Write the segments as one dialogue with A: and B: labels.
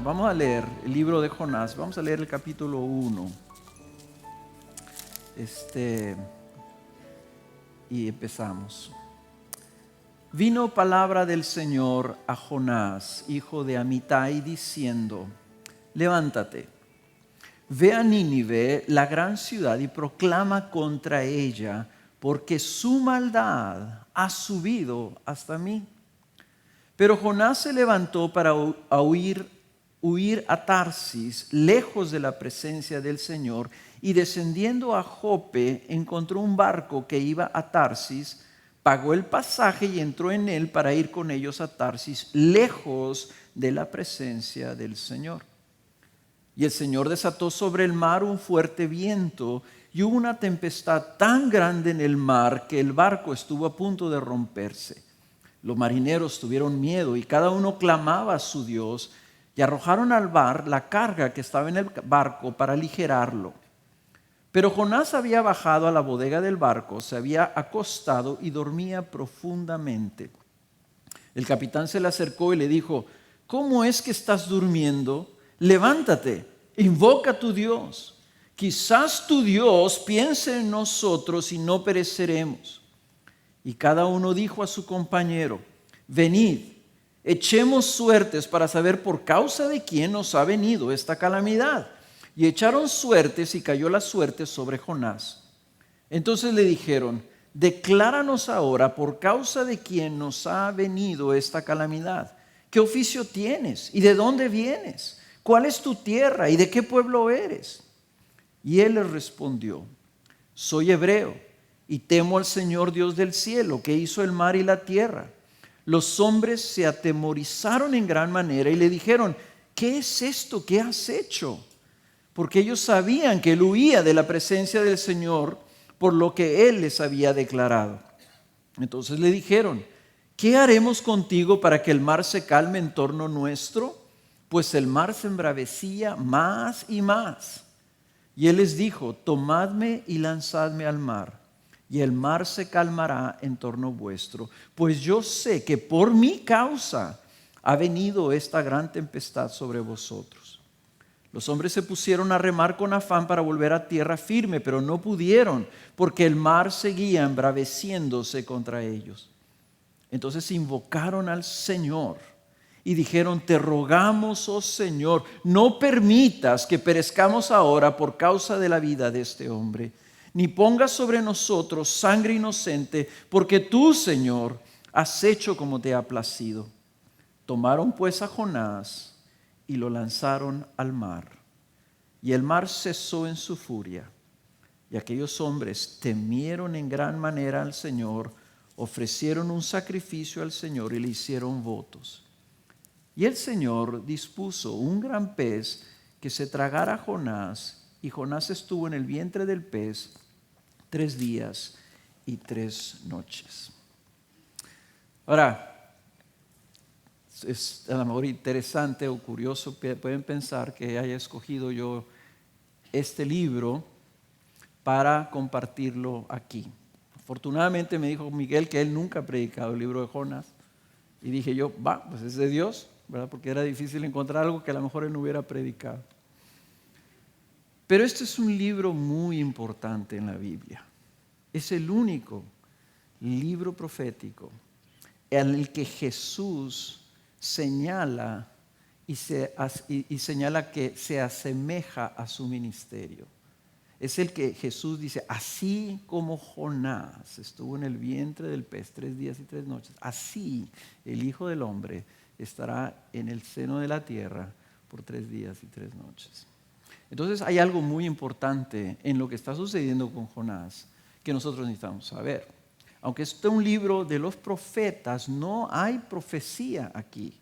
A: Bueno, vamos a leer el libro de Jonás. Vamos a leer el capítulo 1. Y empezamos. Vino palabra del Señor a Jonás, hijo de Amitai, diciendo: levántate, ve a Nínive, la gran ciudad, y proclama contra ella, porque su maldad ha subido hasta mí. Pero Jonás se levantó para huir a Tarsis, lejos de la presencia del Señor, y descendiendo a Jope, encontró un barco que iba a Tarsis, pagó el pasaje y entró en él para ir con ellos a Tarsis, lejos de la presencia del Señor. Y el Señor desató sobre el mar un fuerte viento, y hubo una tempestad tan grande en el mar que el barco estuvo a punto de romperse. Los marineros tuvieron miedo y cada uno clamaba a su Dios, y arrojaron al mar la carga que estaba en el barco para aligerarlo. Pero Jonás había bajado a la bodega del barco, se había acostado y dormía profundamente. El capitán se le acercó y le dijo: ¿cómo es que estás durmiendo? Levántate, invoca a tu Dios. Quizás tu Dios piense en nosotros y no pereceremos. Y cada uno dijo a su compañero: venid, echemos suertes para saber por causa de quién nos ha venido esta calamidad. Y echaron suertes y cayó la suerte sobre Jonás. Entonces le dijeron: decláranos ahora por causa de quién nos ha venido esta calamidad. ¿Qué oficio tienes y de dónde vienes? ¿Cuál es tu tierra y de qué pueblo eres? Y él les respondió: soy hebreo y temo al Señor Dios del cielo, que hizo el mar y la tierra. Los hombres se atemorizaron en gran manera y le dijeron: ¿qué es esto que has hecho? Porque ellos sabían que él huía de la presencia del Señor por lo que él les había declarado. Entonces le dijeron: ¿qué haremos contigo para que el mar se calme en torno nuestro? Pues el mar se embravecía más y más. Y él les dijo: tomadme y lanzadme al mar, y el mar se calmará en torno vuestro, pues yo sé que por mi causa ha venido esta gran tempestad sobre vosotros. Los hombres se pusieron a remar con afán para volver a tierra firme, pero no pudieron, porque el mar seguía embraveciéndose contra ellos. Entonces invocaron al Señor y dijeron: te rogamos, oh Señor, no permitas que perezcamos ahora por causa de la vida de este hombre, ni pongas sobre nosotros sangre inocente, porque tú, Señor, has hecho como te ha placido. Tomaron pues a Jonás y lo lanzaron al mar, y el mar cesó en su furia, y aquellos hombres temieron en gran manera al Señor, ofrecieron un sacrificio al Señor y le hicieron votos. Y el Señor dispuso un gran pez que se tragara a Jonás, y Jonás estuvo en el vientre del pez 3 días y 3 noches. Ahora, es a lo mejor interesante o curioso, pueden pensar que haya escogido yo este libro para compartirlo aquí. Afortunadamente me dijo Miguel que él nunca ha predicado el libro de Jonás, y dije yo: pues es de Dios, ¿verdad? Porque era difícil encontrar algo que a lo mejor él no hubiera predicado. Pero este es un libro muy importante en la Biblia. Es el único libro profético en el que Jesús señala y señala que se asemeja a su ministerio. Es el que Jesús dice: así como Jonás estuvo en el vientre del pez 3 días y 3 noches, así el Hijo del Hombre estará en el seno de la tierra por 3 días y 3 noches. Entonces hay algo muy importante en lo que está sucediendo con Jonás que nosotros necesitamos saber. Aunque este es un libro de los profetas, no hay profecía aquí.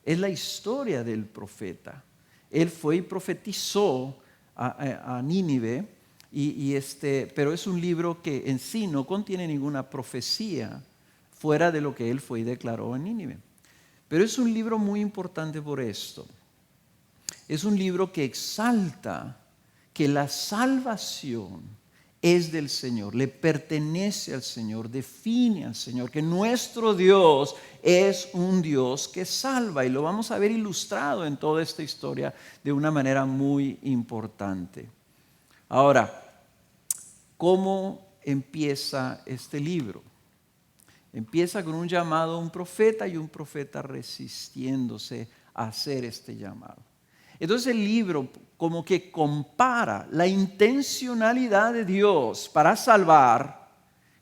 A: Es la historia del profeta. Él fue y profetizó a Nínive, pero es un libro que en sí no contiene ninguna profecía fuera de lo que él fue y declaró en Nínive. Pero es un libro muy importante por esto. Es un libro que exalta que la salvación es del Señor, le pertenece al Señor, define al Señor, que nuestro Dios es un Dios que salva. Y lo vamos a ver ilustrado en toda esta historia de una manera muy importante. Ahora, ¿cómo empieza este libro? Empieza con un llamado a un profeta y un profeta resistiéndose a hacer este llamado. Entonces el libro como que compara la intencionalidad de Dios para salvar,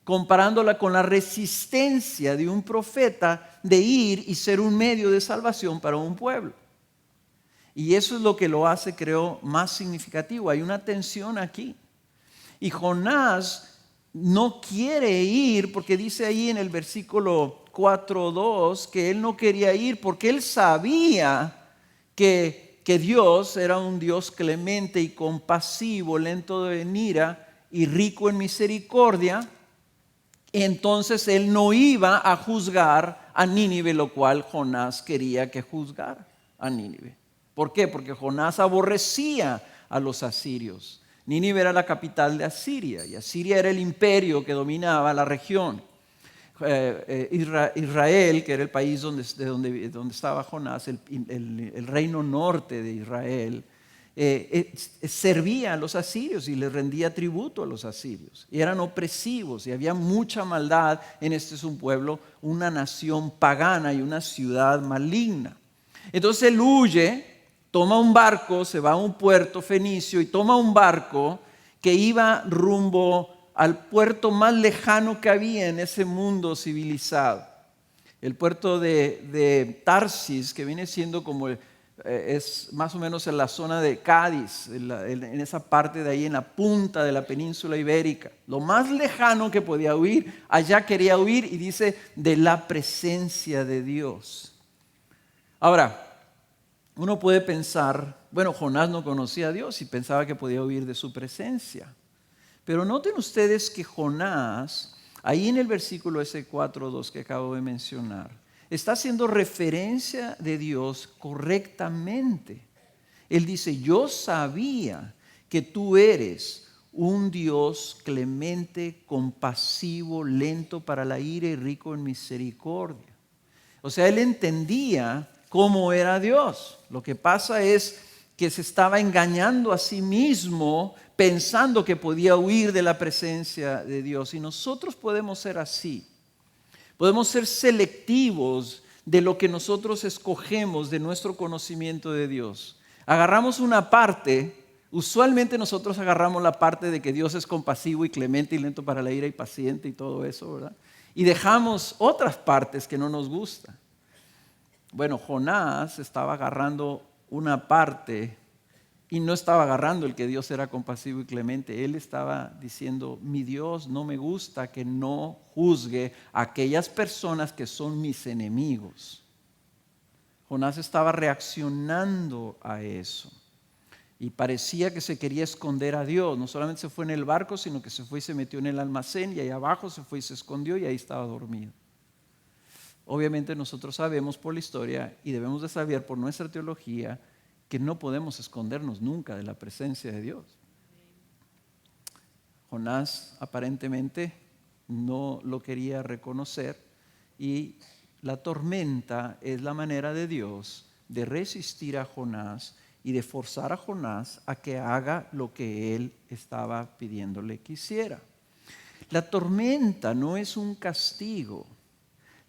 A: comparándola con la resistencia de un profeta de ir y ser un medio de salvación para un pueblo. Y eso es lo que lo hace, creo, más significativo. Hay una tensión aquí. Y Jonás no quiere ir porque dice ahí en el versículo 4:2 que él no quería ir porque él sabía que Dios era un Dios clemente y compasivo, lento en ira y rico en misericordia. Entonces él no iba a juzgar a Nínive, lo cual Jonás quería que juzgara a Nínive. ¿Por qué? Porque Jonás aborrecía a los asirios. Nínive era la capital de Asiria y Asiria era el imperio que dominaba la región. Israel, que era el país donde estaba Jonás, el reino norte de Israel, servía a los asirios y les rendía tributo a los asirios. Y eran opresivos y había mucha maldad en este es un pueblo, una nación pagana y una ciudad maligna. Entonces él huye, toma un barco, se va a un puerto fenicio y toma un barco que iba rumbo al puerto más lejano que había en ese mundo civilizado. El puerto de Tarsis, que viene siendo como es más o menos en la zona de Cádiz, en esa parte de ahí, en la punta de la península ibérica. Lo más lejano que podía huir, allá quería huir y dice de la presencia de Dios. Ahora, uno puede pensar, bueno, Jonás no conocía a Dios y pensaba que podía huir de su presencia. Pero noten ustedes que Jonás, ahí en el versículo ese 4:2 que acabo de mencionar, está haciendo referencia de Dios correctamente. Él dice, yo sabía que tú eres un Dios clemente, compasivo, lento para la ira y rico en misericordia. O sea, él entendía cómo era Dios. Lo que pasa es que se estaba engañando a sí mismo pensando que podía huir de la presencia de Dios. Y nosotros podemos ser así. Podemos ser selectivos de lo que nosotros escogemos de nuestro conocimiento de Dios. Agarramos una parte, usualmente nosotros agarramos la parte de que Dios es compasivo y clemente y lento para la ira y paciente y todo eso, ¿verdad? Y dejamos otras partes que no nos gustan. Bueno, Jonás estaba agarrando una parte y no estaba agarrando el que Dios era compasivo y clemente. Él estaba diciendo, mi Dios no me gusta que no juzgue a aquellas personas que son mis enemigos. Jonás estaba reaccionando a eso. Y parecía que se quería esconder a Dios. No solamente se fue en el barco, sino que se fue y se metió en el almacén y ahí abajo se fue y se escondió y ahí estaba dormido. Obviamente nosotros sabemos por la historia y debemos de saber por nuestra teología que no podemos escondernos nunca de la presencia de Dios. Jonás aparentemente no lo quería reconocer y la tormenta es la manera de Dios de resistir a Jonás y de forzar a Jonás a que haga lo que él estaba pidiéndole que hiciera. La tormenta no es un castigo.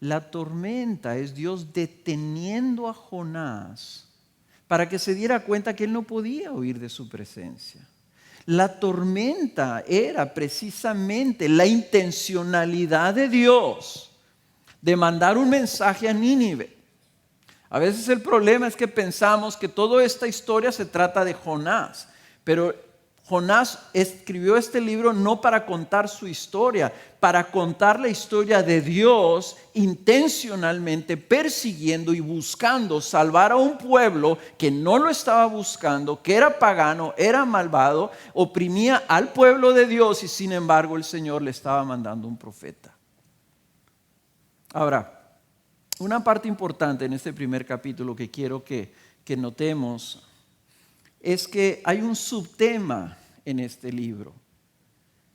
A: La tormenta es Dios deteniendo a Jonás para que se diera cuenta que él no podía huir de su presencia. La tormenta era precisamente la intencionalidad de Dios de mandar un mensaje a Nínive. A veces el problema es que pensamos que toda esta historia se trata de Jonás, pero Jonás escribió este libro no para contar su historia, para contar la historia de Dios intencionalmente persiguiendo y buscando salvar a un pueblo que no lo estaba buscando, que era pagano, era malvado, oprimía al pueblo de Dios y sin embargo el Señor le estaba mandando un profeta. Ahora, una parte importante en este primer capítulo que quiero que notemos es que hay un subtema en este libro.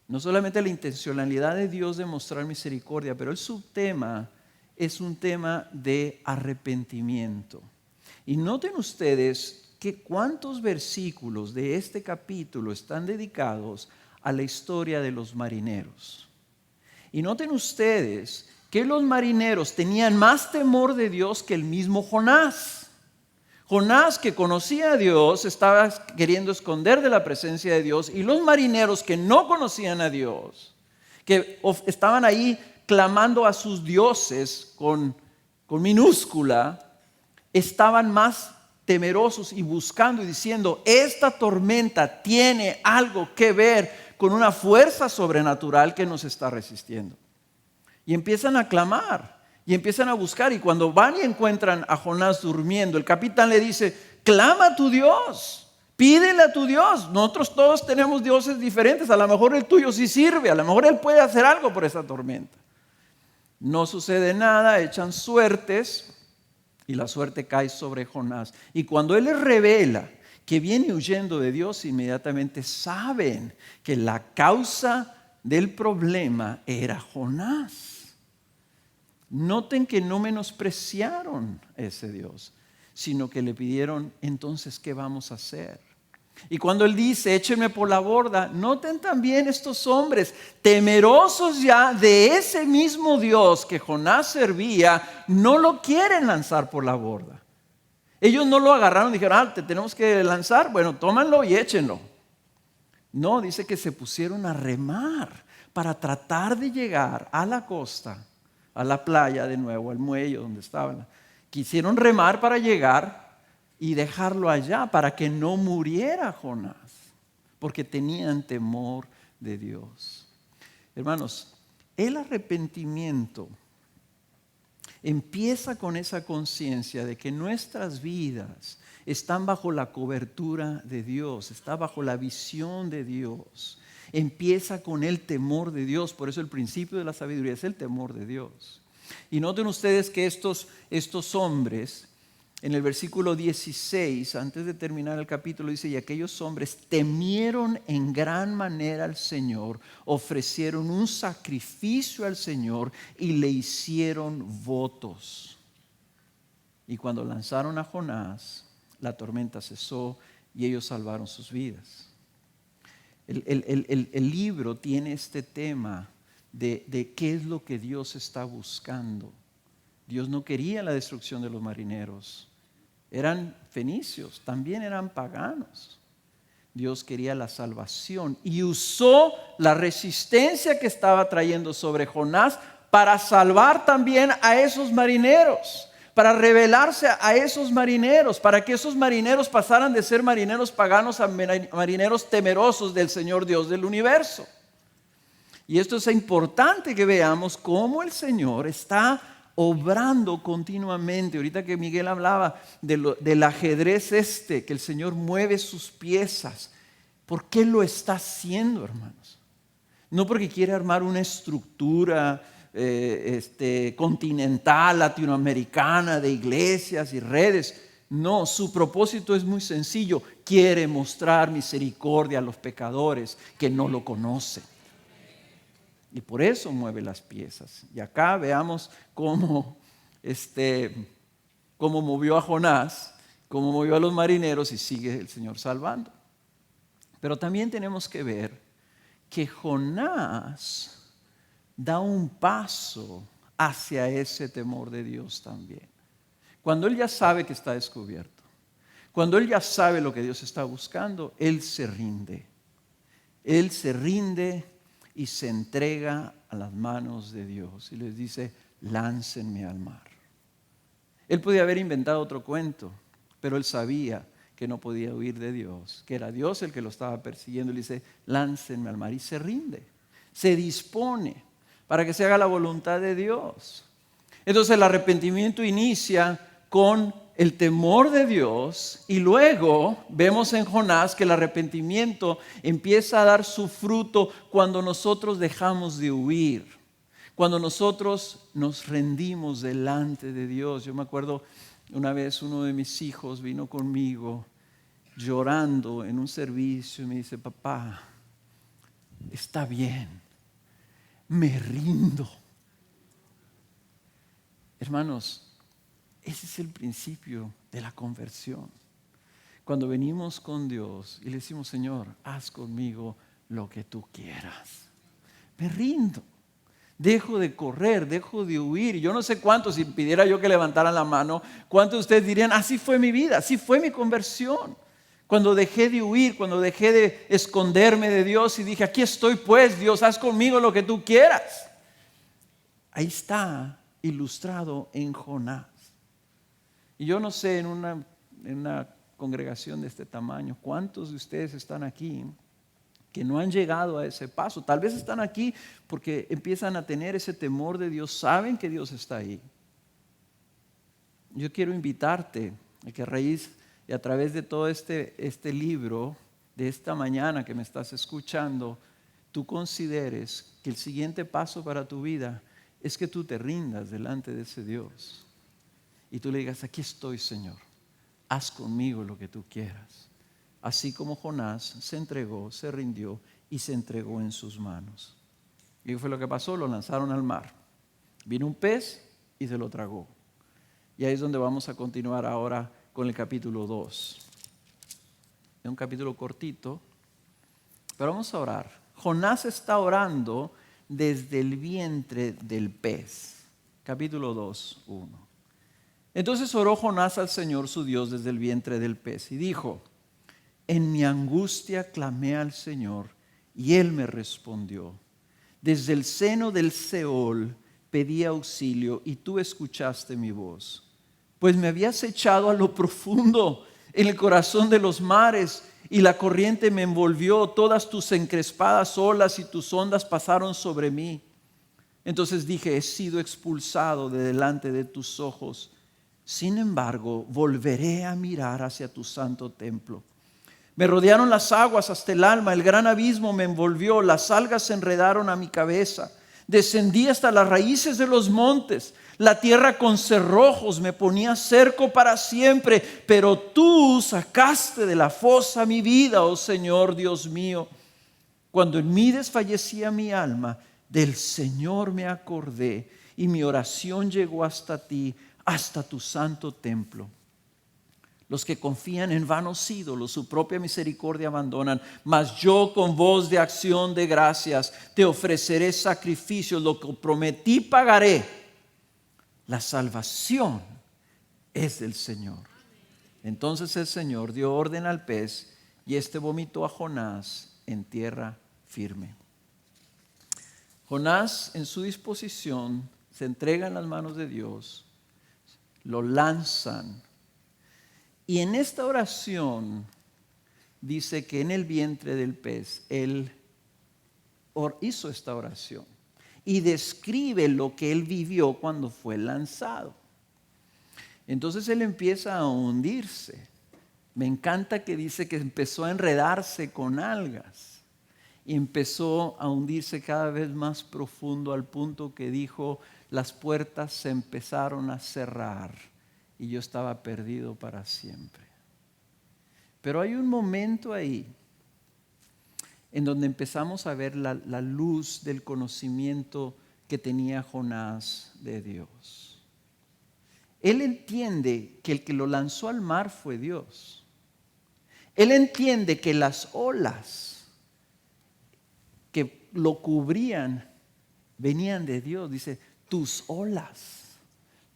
A: No solamente la intencionalidad de Dios de mostrar misericordia, pero el subtema es un tema de arrepentimiento. Y noten ustedes que cuántos versículos de este capítulo están dedicados a la historia de los marineros. Y noten ustedes que los marineros tenían más temor de Dios que el mismo Jonás. Jonás, que conocía a Dios, estaba queriendo esconder de la presencia de Dios, y los marineros que no conocían a Dios, que estaban ahí clamando a sus dioses con minúscula, estaban más temerosos y buscando y diciendo: esta tormenta tiene algo que ver con una fuerza sobrenatural que nos está resistiendo. Y empiezan a clamar y empiezan a buscar, y cuando van y encuentran a Jonás durmiendo, el capitán le dice: clama a tu Dios, pídele a tu Dios. Nosotros todos tenemos dioses diferentes, a lo mejor el tuyo sí sirve, a lo mejor él puede hacer algo por esa tormenta. No sucede nada, echan suertes y la suerte cae sobre Jonás. Y cuando él les revela que viene huyendo de Dios, inmediatamente saben que la causa del problema era Jonás. Noten que no menospreciaron a ese Dios, sino que le pidieron: entonces, ¿qué vamos a hacer? Y cuando él dice: échenme por la borda, noten también estos hombres, temerosos ya de ese mismo Dios que Jonás servía, no lo quieren lanzar por la borda. Ellos no lo agarraron y dijeron: te tenemos que lanzar, bueno, tómanlo y échenlo. No, dice que se pusieron a remar para tratar de llegar a la costa, a la playa de nuevo, al muelle donde estaban. Quisieron remar para llegar y dejarlo allá para que no muriera Jonás, porque tenían temor de Dios. Hermanos, el arrepentimiento empieza con esa conciencia de que nuestras vidas están bajo la cobertura de Dios, está bajo la visión de Dios. Empieza con el temor de Dios, por eso el principio de la sabiduría es el temor de Dios. Y noten ustedes que estos hombres, en el versículo 16, antes de terminar el capítulo, dice: y aquellos hombres temieron en gran manera al Señor, ofrecieron un sacrificio al Señor y le hicieron votos. Y cuando lanzaron a Jonás, la tormenta cesó y ellos salvaron sus vidas. El libro tiene este tema de qué es lo que Dios está buscando. Dios no quería la destrucción de los marineros. Eran fenicios, también eran paganos. Dios quería la salvación y usó la resistencia que estaba trayendo sobre Jonás para salvar también a esos marineros, para revelarse a esos marineros, para que esos marineros pasaran de ser marineros paganos a marineros temerosos del Señor Dios del universo. Y esto es importante que veamos cómo el Señor está obrando continuamente. Ahorita que Miguel hablaba del ajedrez que el Señor mueve sus piezas. ¿Por qué lo está haciendo, hermanos? No porque quiere armar una estructura continental, latinoamericana, de iglesias y redes. No, su propósito es muy sencillo. Quiere mostrar misericordia a los pecadores que no lo conocen. Y por eso mueve las piezas. Y acá veamos cómo movió a Jonás, cómo movió a los marineros, y sigue el Señor salvando. Pero también tenemos que ver que Jonás da un paso hacia ese temor de Dios también. Cuando él ya sabe que está descubierto, cuando él ya sabe lo que Dios está buscando, él se rinde. Él se rinde y se entrega a las manos de Dios y les dice: láncenme al mar. Él podía haber inventado otro cuento, pero él sabía que no podía huir de Dios, que era Dios el que lo estaba persiguiendo. Y le dice: láncenme al mar, y se rinde, se dispone para que se haga la voluntad de Dios. Entonces el arrepentimiento inicia con el temor de Dios, y luego vemos en Jonás que el arrepentimiento empieza a dar su fruto cuando nosotros dejamos de huir, cuando nosotros nos rendimos delante de Dios. Yo me acuerdo una vez uno de mis hijos vino conmigo llorando en un servicio y me dice: papá, está bien, me rindo. Hermanos, ese es el principio de la conversión. Cuando venimos con Dios y le decimos, Señor, haz conmigo lo que tú quieras. Me rindo. Dejo de correr, dejo de huir. Yo no sé cuántos, si pidiera yo que levantaran la mano, cuántos de ustedes dirían, así fue mi vida, así fue mi conversión. Cuando dejé de huir, cuando dejé de esconderme de Dios y dije, aquí estoy pues, Dios, haz conmigo lo que tú quieras. Ahí está ilustrado en Jonás. Y yo no sé, en una congregación de este tamaño, ¿cuántos de ustedes están aquí que no han llegado a ese paso? Tal vez están aquí porque empiezan a tener ese temor de Dios, saben que Dios está ahí. Yo quiero invitarte a que a raíz y a través de todo este libro, de esta mañana que me estás escuchando, tú consideres que el siguiente paso para tu vida es que tú te rindas delante de ese Dios y tú le digas, aquí estoy, Señor, haz conmigo lo que tú quieras. Así como Jonás se entregó, se rindió y se entregó en sus manos. ¿Y qué fue lo que pasó? Lo lanzaron al mar. Vino un pez y se lo tragó. Y ahí es donde vamos a continuar ahora con el capítulo 2. Es un capítulo cortito, pero vamos a orar. Jonás está orando desde el vientre del pez. Capítulo 2, 1. Entonces oró Jonás al Señor su Dios desde el vientre del pez y dijo, en mi angustia clamé al Señor y Él me respondió. Desde el seno del Seol pedí auxilio y tú escuchaste mi voz. Pues me habías echado a lo profundo en el corazón de los mares y la corriente me envolvió, todas tus encrespadas olas y tus ondas pasaron sobre mí. Entonces dije, he sido expulsado de delante de tus ojos. Sin embargo, volveré a mirar hacia tu santo templo. Me rodearon las aguas hasta el alma, el gran abismo me envolvió, las algas se enredaron a mi cabeza. Descendí hasta las raíces de los montes, la tierra con cerrojos me ponía cerco para siempre, pero tú sacaste de la fosa mi vida, oh Señor Dios mío. Cuando en mí desfallecía mi alma, del Señor me acordé y mi oración llegó hasta ti, hasta tu santo templo. Los que confían en vanos ídolos, su propia misericordia abandonan. Mas yo con voz de acción de gracias te ofreceré sacrificios, lo que prometí pagaré. La salvación es del Señor. Entonces el Señor dio orden al pez y éste vomitó a Jonás en tierra firme. Jonás en su disposición se entrega en las manos de Dios, lo lanzan. Y en esta oración dice que en el vientre del pez él hizo esta oración y describe lo que él vivió cuando fue lanzado. Entonces él empieza a hundirse. Me encanta que dice que empezó a enredarse con algas y empezó a hundirse cada vez más profundo al punto que dijo, las puertas se empezaron a cerrar. Y yo estaba perdido para siempre. Pero hay un momento ahí en donde empezamos a ver la luz del conocimiento que tenía Jonás de Dios. Él entiende que el que lo lanzó al mar fue Dios. Él entiende que las olas que lo cubrían venían de Dios. Dice, tus olas,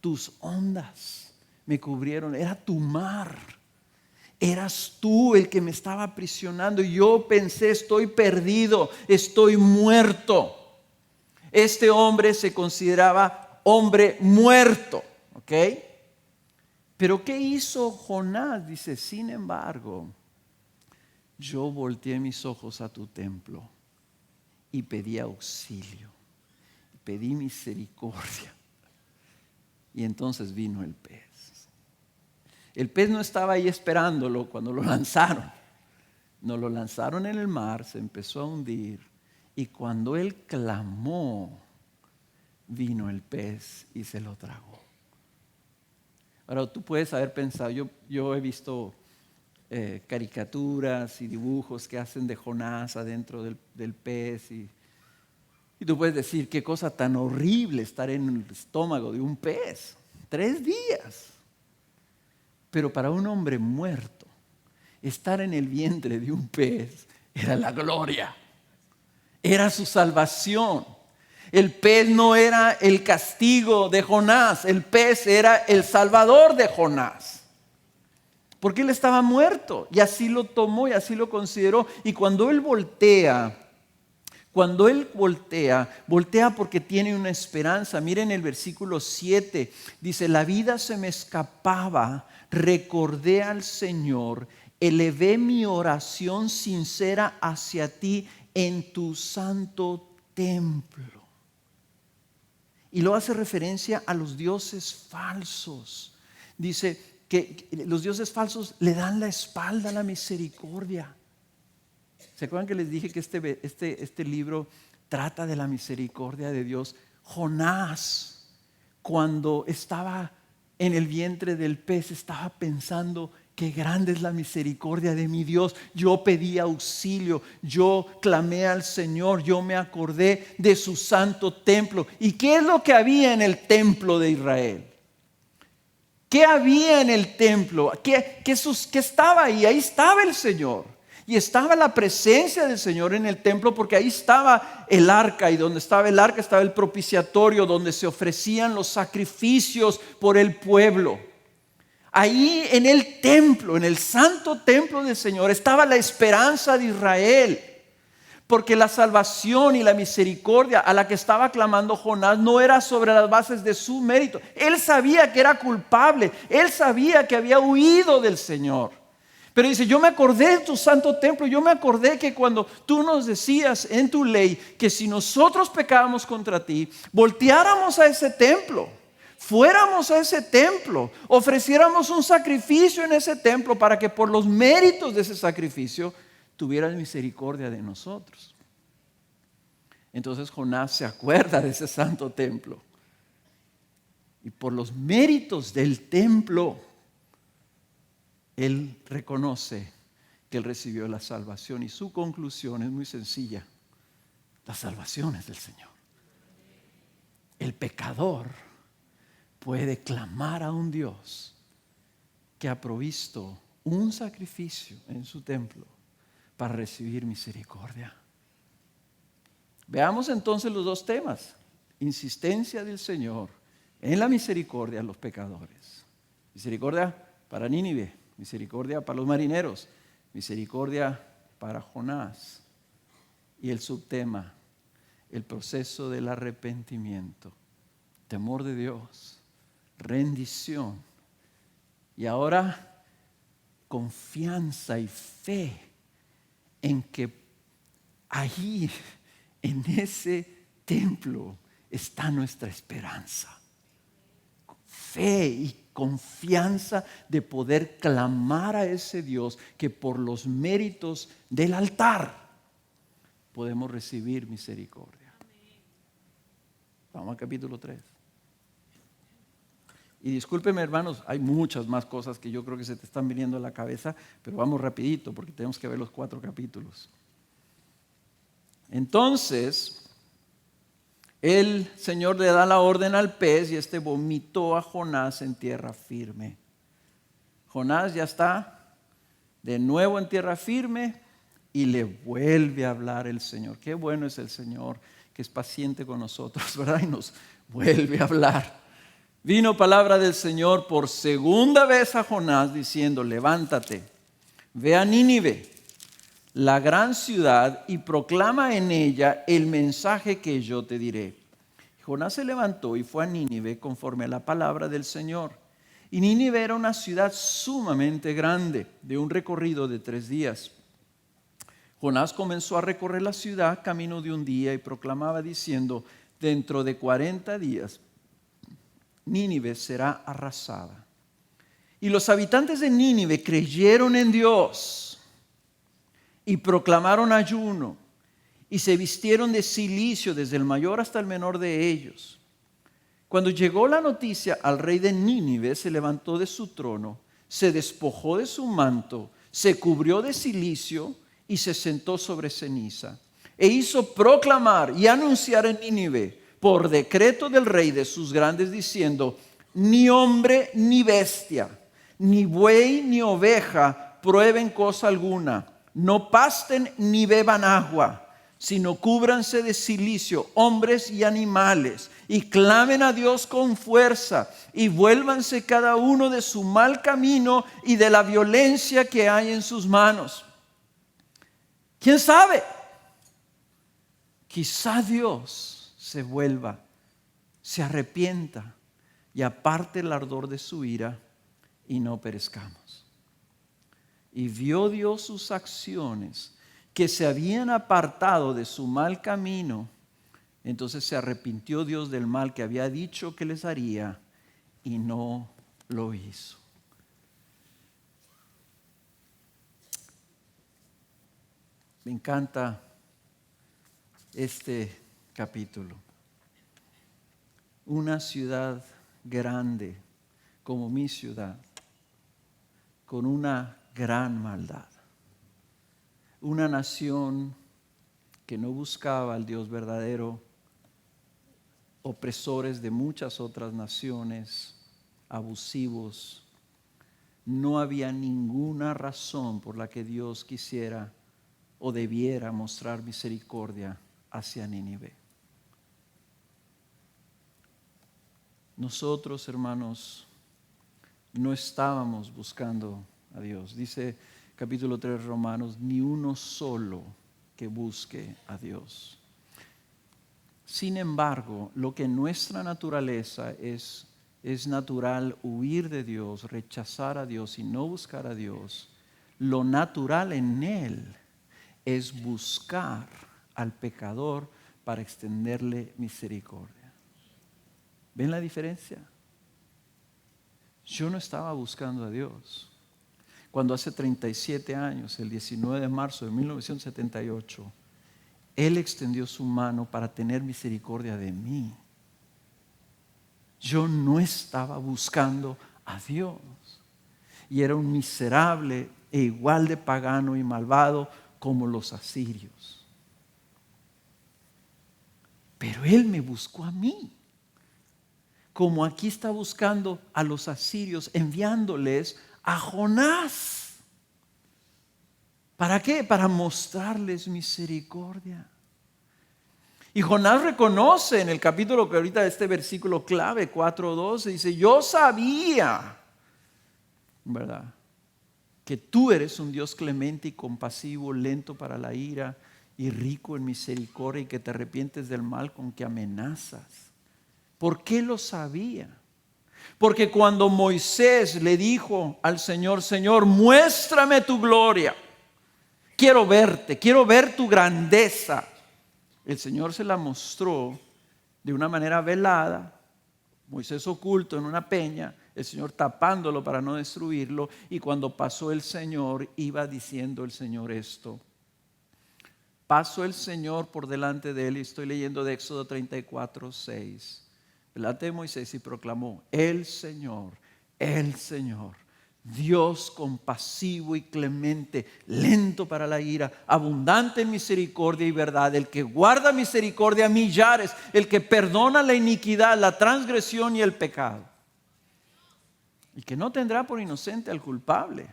A: tus ondas me cubrieron, era tu mar, eras tú el que me estaba aprisionando. Y yo pensé, estoy perdido, estoy muerto. Este hombre se consideraba hombre muerto, ¿ok? Pero ¿qué hizo Jonás? Dice, sin embargo, yo volteé mis ojos a tu templo y pedí auxilio, pedí misericordia. Y entonces vino el pez. El pez no estaba ahí esperándolo cuando lo lanzaron. No, lo lanzaron en el mar, se empezó a hundir. Y cuando él clamó, vino el pez y se lo tragó. Ahora tú puedes haber pensado, yo he visto caricaturas y dibujos que hacen de Jonás adentro del pez. Y tú puedes decir, qué cosa tan horrible estar en el estómago de un pez. 3 días. Pero para un hombre muerto, estar en el vientre de un pez era la gloria. Era su salvación. El pez no era el castigo de Jonás. El pez era el salvador de Jonás. Porque él estaba muerto. Y así lo tomó y así lo consideró. Y cuando él voltea porque tiene una esperanza. Miren el versículo 7. Dice, la vida se me escapaba. Recordé al Señor. Elevé mi oración sincera hacia ti en tu santo templo. Y lo hace referencia a los dioses falsos. Dice que los dioses falsos le dan la espalda a la misericordia. ¿Se acuerdan que les dije que este libro trata de la misericordia de Dios? Jonás, cuando estaba en el vientre del pez, estaba pensando, qué grande es la misericordia de mi Dios. Yo pedí auxilio, yo clamé al Señor, yo me acordé de su santo templo. ¿Y qué es lo que había en el templo de Israel? ¿Qué había en el templo? ¿Qué estaba ahí? Ahí estaba el Señor. Y estaba la presencia del Señor en el templo, porque ahí estaba el arca, y donde estaba el arca estaba el propiciatorio, donde se ofrecían los sacrificios por el pueblo. Ahí en el templo, en el santo templo del Señor, estaba la esperanza de Israel. Porque la salvación y la misericordia a la que estaba clamando Jonás no era sobre las bases de su mérito. Él sabía que era culpable, él sabía que había huido del Señor. Pero dice, yo me acordé de tu santo templo, yo me acordé que cuando tú nos decías en tu ley que si nosotros pecábamos contra ti, volteáramos a ese templo, fuéramos a ese templo, ofreciéramos un sacrificio en ese templo para que por los méritos de ese sacrificio tuvieras misericordia de nosotros. Entonces Jonás se acuerda de ese santo templo. Y por los méritos del templo, él reconoce que él recibió la salvación. Y su conclusión es muy sencilla. La salvación es del Señor. El pecador puede clamar a un Dios que ha provisto un sacrificio en su templo para recibir misericordia. Veamos entonces los 2 temas. Insistencia del Señor en la misericordia a los pecadores. Misericordia para Nínive, misericordia para los marineros, misericordia para Jonás. Y el subtema, el proceso del arrepentimiento, temor de Dios, rendición y ahora confianza y fe en que allí, en ese templo, está nuestra esperanza. Fe y confianza de poder clamar a ese Dios que por los méritos del altar podemos recibir misericordia. Vamos al capítulo 3. Y discúlpeme, hermanos, hay muchas más cosas que yo creo que se te están viniendo a la cabeza, pero vamos rapidito porque tenemos que ver los 4 capítulos. Entonces, el Señor le da la orden al pez y este vomitó a Jonás en tierra firme. Jonás ya está de nuevo en tierra firme y le vuelve a hablar el Señor. Qué bueno es el Señor, que es paciente con nosotros, ¿verdad? Y nos vuelve a hablar. Vino palabra del Señor por segunda vez a Jonás diciendo, levántate, ve a Nínive, la gran ciudad, y proclama en ella el mensaje que yo te diré. Jonás se levantó y fue a Nínive conforme a la palabra del Señor. Y Nínive era una ciudad sumamente grande, de un recorrido de 3 días. Jonás comenzó a recorrer la ciudad camino de un día y proclamaba diciendo, dentro de 40 días Nínive será arrasada. Y los habitantes de Nínive creyeron en Dios y proclamaron ayuno y se vistieron de cilicio desde el mayor hasta el menor de ellos. Cuando llegó la noticia al rey de Nínive, se levantó de su trono, se despojó de su manto, se cubrió de cilicio y se sentó sobre ceniza. E hizo proclamar y anunciar en Nínive, por decreto del rey de sus grandes, diciendo: ni hombre ni bestia, ni buey ni oveja prueben cosa alguna, no pasten ni beban agua, sino cúbranse de cilicio hombres y animales, y clamen a Dios con fuerza, y vuélvanse cada uno de su mal camino y de la violencia que hay en sus manos. ¿Quién sabe? Quizá Dios se vuelva, se arrepienta y aparte el ardor de su ira y no perezcamos. Y vio Dios sus acciones, que se habían apartado de su mal camino. Entonces se arrepintió Dios del mal que había dicho que les haría y no lo hizo. Me encanta este capítulo. Una ciudad grande como mi ciudad, con una gran maldad. Una nación que no buscaba al Dios verdadero, opresores de muchas otras naciones, abusivos. No había ninguna razón por la que Dios quisiera o debiera mostrar misericordia hacia Nínive. Nosotros, hermanos, no estábamos buscando a Dios. Dice capítulo 3 Romanos, ni uno solo que busque a Dios. Sin embargo, lo que en nuestra naturaleza es natural huir de Dios, rechazar a Dios y no buscar a Dios, lo natural en Él es buscar al pecador para extenderle misericordia. ¿Ven la diferencia? Yo no estaba buscando a Dios. Cuando hace 37 años, el 19 de marzo de 1978, Él extendió su mano para tener misericordia de mí. Yo no estaba buscando a Dios. Y era un miserable e igual de pagano y malvado como los asirios. Pero Él me buscó a mí. Como aquí está buscando a los asirios, enviándoles a Jonás. ¿Para qué? Para mostrarles misericordia. Y Jonás reconoce en el capítulo que ahorita este versículo clave 4:12 dice: yo sabía, ¿verdad?, que tú eres un Dios clemente y compasivo, lento para la ira y rico en misericordia, y que te arrepientes del mal con que amenazas. ¿Por qué lo sabía? Porque cuando Moisés le dijo al Señor: Señor, muéstrame tu gloria, quiero verte, quiero ver tu grandeza, el Señor se la mostró de una manera velada, Moisés oculto en una peña, el Señor tapándolo para no destruirlo. Y cuando pasó el Señor, iba diciendo el Señor esto: pasó el Señor por delante de él, y estoy leyendo de Éxodo 34:6, delante de Moisés, y proclamó: el Señor, Dios compasivo y clemente, lento para la ira, abundante en misericordia y verdad, el que guarda misericordia a millares, el que perdona la iniquidad, la transgresión y el pecado, y que no tendrá por inocente al culpable,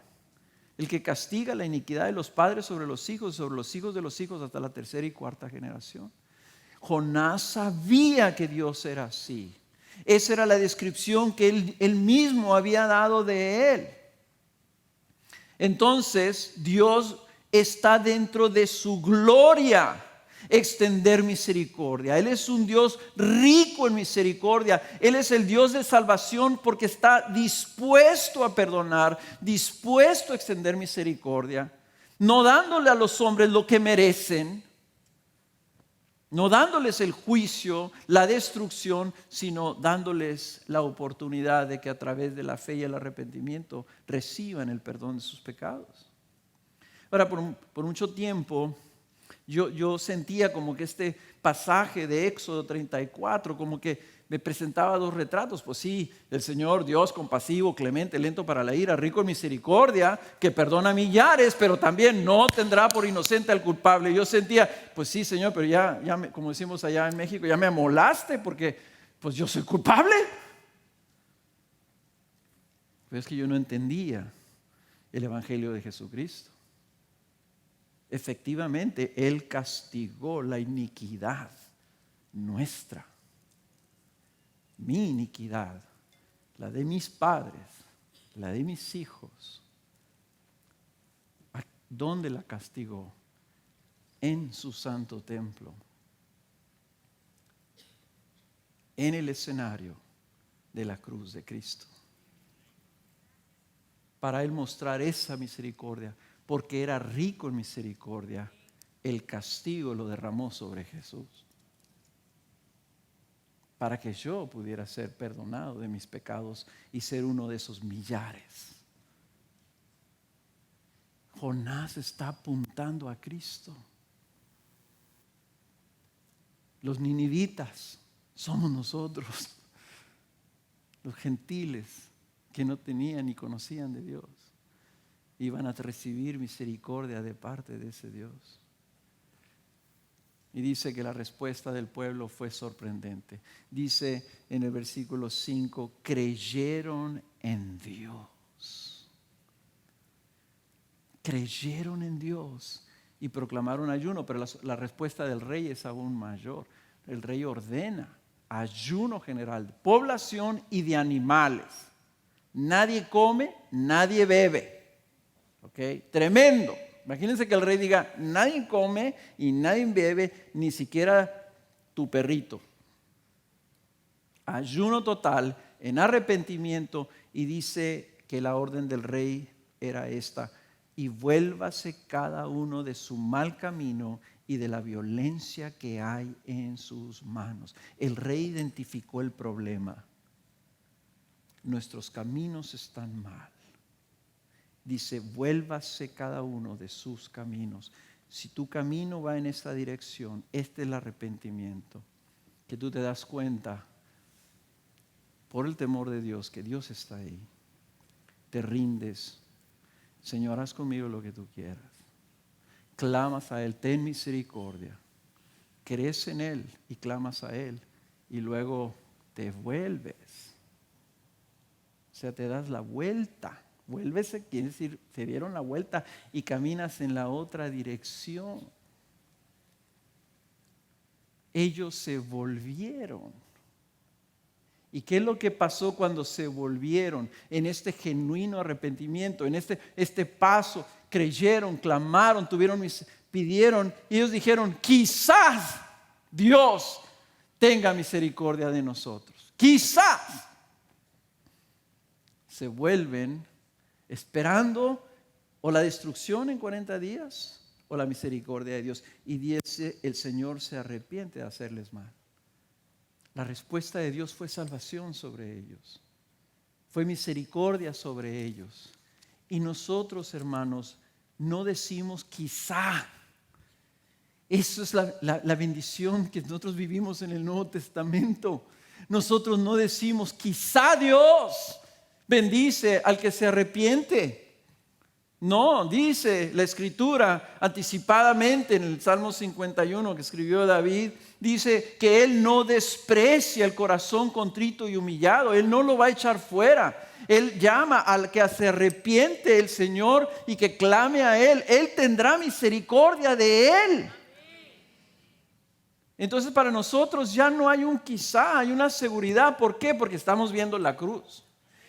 A: el que castiga la iniquidad de los padres sobre los hijos de los hijos hasta la tercera y cuarta generación. Jonás sabía que Dios era así. Esa era la descripción que él mismo había dado de él. Entonces Dios está dentro de su gloria extender misericordia. Él es un Dios rico en misericordia. Él es el Dios de salvación porque está dispuesto a perdonar, dispuesto a extender misericordia, no dándole a los hombres lo que merecen, no dándoles el juicio, la destrucción, sino dándoles la oportunidad de que a través de la fe y el arrepentimiento reciban el perdón de sus pecados. Ahora, por mucho tiempo yo sentía como que este pasaje de Éxodo 34 como que me presentaba dos retratos. Pues sí, el Señor, Dios compasivo, clemente, lento para la ira, rico en misericordia, que perdona millares, pero también no tendrá por inocente al culpable. Yo sentía, pues sí, Señor, pero como decimos allá en México, ya me amolaste porque pues yo soy culpable. Pero es que yo no entendía el Evangelio de Jesucristo. Efectivamente, Él castigó la iniquidad nuestra, mi iniquidad, la de mis padres, la de mis hijos. ¿Dónde la castigó? En su santo templo, en el escenario de la cruz de Cristo, para Él mostrar esa misericordia. Porque era rico en misericordia, el castigo lo derramó sobre Jesús, para que yo pudiera ser perdonado de mis pecados y ser uno de esos millares. Jonás está apuntando a Cristo. Los ninivitas somos nosotros, los gentiles que no tenían ni conocían de Dios. Iban a recibir misericordia de parte de ese Dios. Y dice que la respuesta del pueblo fue sorprendente. Dice en el versículo 5, creyeron en Dios. Creyeron en Dios y proclamaron ayuno, pero la respuesta del rey es aún mayor. El rey ordena ayuno general, población y de animales. Nadie come, nadie bebe. ¿Okay? Tremendo. Imagínense que el rey diga, nadie come y nadie bebe, ni siquiera tu perrito. Ayuno total, en arrepentimiento, y dice que la orden del rey era esta: y vuélvase cada uno de su mal camino y de la violencia que hay en sus manos. El rey identificó el problema. Nuestros caminos están mal. Dice, vuélvase cada uno de sus caminos. Si tu camino va en esta dirección, este es el arrepentimiento. Que tú te das cuenta, por el temor de Dios, que Dios está ahí. Te rindes. Señor, haz conmigo lo que tú quieras. Clamas a Él, ten misericordia. Crees en Él y clamas a Él. Y luego te vuelves. O sea, te das la vuelta. Vuélvese, quiere decir, se dieron la vuelta y caminas en la otra dirección. Ellos se volvieron. ¿Y qué es lo que pasó cuando se volvieron? En este genuino arrepentimiento, en este paso, creyeron, clamaron, pidieron, y ellos dijeron, quizás Dios tenga misericordia de nosotros. Quizás. Se vuelven esperando o la destrucción en 40 días o la misericordia de Dios. Y dice, el Señor se arrepiente de hacerles mal. La respuesta de Dios fue salvación sobre ellos. Fue misericordia sobre ellos. Y nosotros, hermanos, no decimos quizá. Eso es la bendición que nosotros vivimos en el Nuevo Testamento. Nosotros no decimos quizá Dios bendice al que se arrepiente. No, dice la Escritura anticipadamente en el Salmo 51 que escribió David, dice que Él no desprecia el corazón contrito y humillado. Él no lo va a echar fuera. Él llama al que se arrepiente el Señor y que clame a Él. Él tendrá misericordia de él. Entonces para nosotros ya no hay un quizá, hay una seguridad. ¿Por qué? Porque estamos viendo la cruz.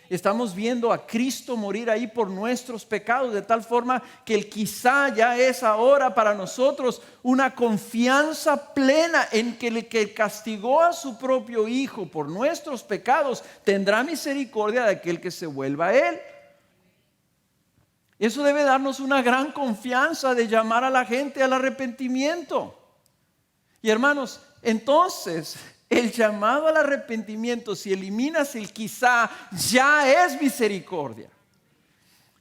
A: Estamos viendo a Cristo morir ahí por nuestros pecados, de tal forma que el quizá ya es ahora para nosotros una confianza plena en que el que castigó a su propio Hijo por nuestros pecados tendrá misericordia de aquel que se vuelva a Él. Eso debe darnos una gran confianza de llamar a la gente al arrepentimiento. Y hermanos, entonces el llamado al arrepentimiento, si eliminas el quizá, ya es misericordia.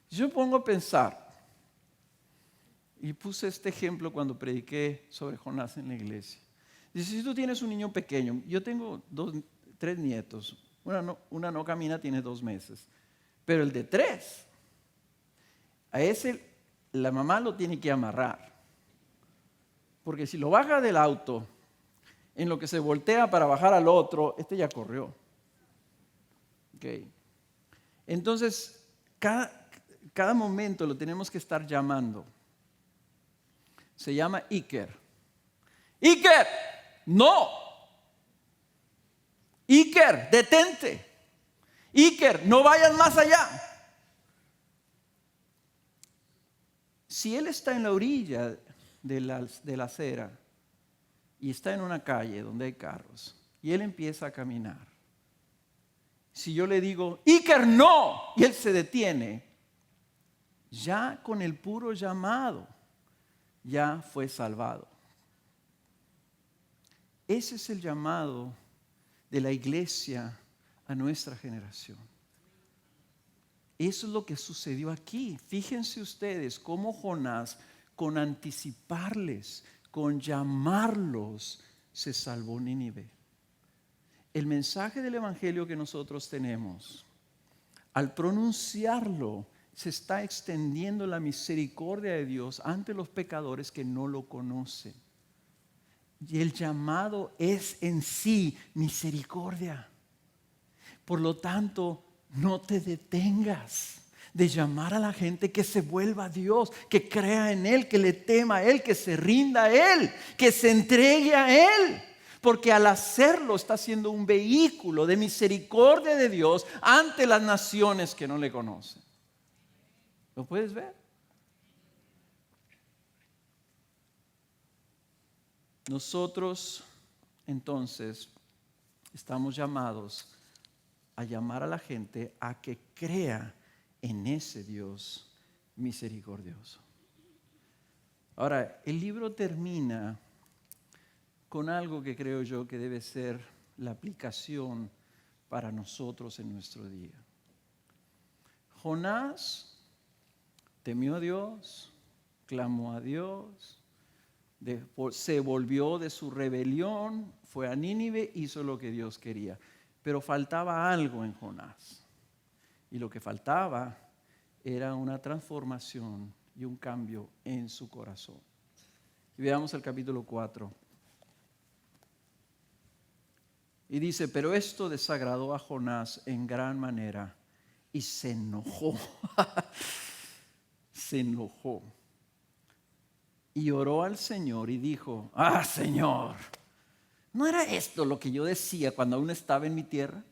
A: Yo pongo a pensar, y puse este ejemplo cuando prediqué sobre Jonás en la iglesia. Dice, si tú tienes un niño pequeño, yo tengo 3 nietos. Una no camina, tiene 2 meses. Pero el de 3, a ese la mamá lo tiene que amarrar. Porque si lo baja del auto, en lo que se voltea para bajar al otro, este ya corrió. Okay. Entonces, cada momento lo tenemos que estar llamando. Se llama Iker. Iker, no. Iker, detente. Iker, no vayas más allá. Si él está en la orilla de la acera y está en una calle donde hay carros y él empieza a caminar, si yo le digo, Iker, no, y él se detiene, ya con el puro llamado, ya fue salvado. Ese es el llamado de la iglesia a nuestra generación. Eso es lo que sucedió aquí. Fíjense ustedes cómo Jonás, con anticiparles, con llamarlos, se salvó Nínive. El mensaje del evangelio que nosotros tenemos, al pronunciarlo, se está extendiendo la misericordia de Dios ante los pecadores que no lo conocen. Y el llamado es en sí misericordia. Por lo tanto, no te detengas de llamar a la gente que se vuelva a Dios, que crea en Él, que le tema a Él, que se rinda a Él, que se entregue a Él. Porque al hacerlo está siendo un vehículo de misericordia de Dios ante las naciones que no le conocen. ¿Lo puedes ver? Nosotros entonces estamos llamados a llamar a la gente a que crea en ese Dios misericordioso. Ahora, el libro termina con algo que creo yo que debe ser la aplicación para nosotros en nuestro día. Jonás temió a Dios, clamó a Dios, se volvió de su rebelión, fue a Nínive, hizo lo que Dios quería. Pero faltaba algo en Jonás. Y lo que faltaba era una transformación y un cambio en su corazón. Y veamos el capítulo 4. Y dice, pero esto desagradó a Jonás en gran manera y se enojó. Se enojó. Y oró al Señor y dijo, Señor, ¿no era esto lo que yo decía cuando aún estaba en mi tierra?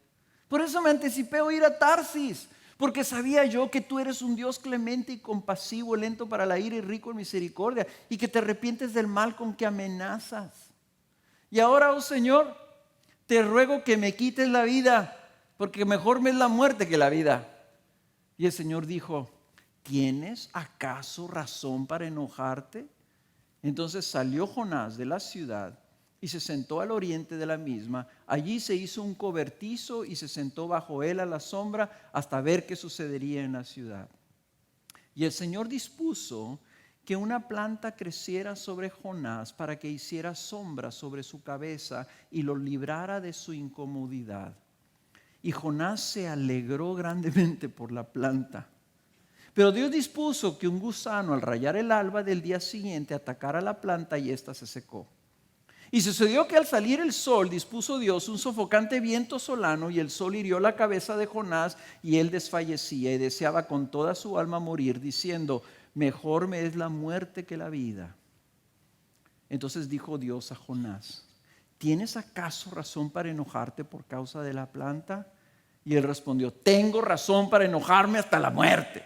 A: Por eso me anticipé a ir a Tarsis, porque sabía yo que tú eres un Dios clemente y compasivo, lento para la ira y rico en misericordia, y que te arrepientes del mal con que amenazas. Y ahora, oh Señor, te ruego que me quites la vida, porque mejor me es la muerte que la vida. Y el Señor dijo, ¿tienes acaso razón para enojarte? Entonces salió Jonás de la ciudad y se sentó al oriente de la misma. Allí se hizo un cobertizo y se sentó bajo él a la sombra hasta ver qué sucedería en la ciudad. Y el Señor dispuso que una planta creciera sobre Jonás para que hiciera sombra sobre su cabeza y lo librara de su incomodidad. Y Jonás se alegró grandemente por la planta. Pero Dios dispuso que un gusano al rayar el alba del día siguiente atacara la planta y ésta se secó. Y sucedió que al salir el sol dispuso Dios un sofocante viento solano y el sol hirió la cabeza de Jonás y él desfallecía y deseaba con toda su alma morir, diciendo, mejor me es la muerte que la vida. Entonces dijo Dios a Jonás, ¿tienes acaso razón para enojarte por causa de la planta? Y él respondió, tengo razón para enojarme hasta la muerte.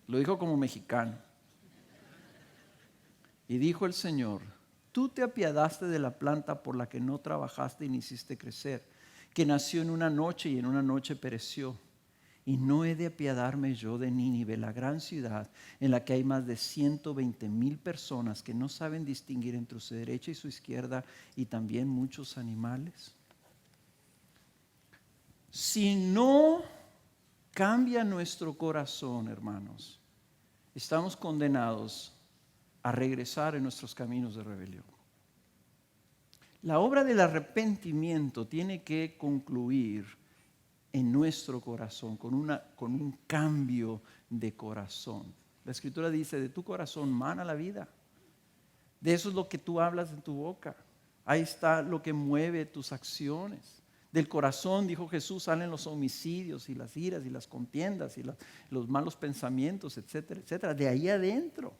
A: Lo dijo como mexicano. Y dijo el Señor, tú te apiadaste de la planta por la que no trabajaste y ni hiciste crecer, que nació en una noche y en una noche pereció. Y no he de apiadarme yo de Nínive, la gran ciudad en la que hay más de 120,000 personas que no saben distinguir entre su derecha y su izquierda y también muchos animales. Si no cambia nuestro corazón, hermanos, estamos condenados a regresar en nuestros caminos de rebelión. La obra del arrepentimiento tiene que concluir en nuestro corazón, con un cambio de corazón. La Escritura dice, de tu corazón mana la vida. De eso es lo que tú hablas en tu boca. Ahí está lo que mueve tus acciones. Del corazón, dijo Jesús, salen los homicidios y las iras y las contiendas y los malos pensamientos, etcétera, etcétera. De ahí adentro.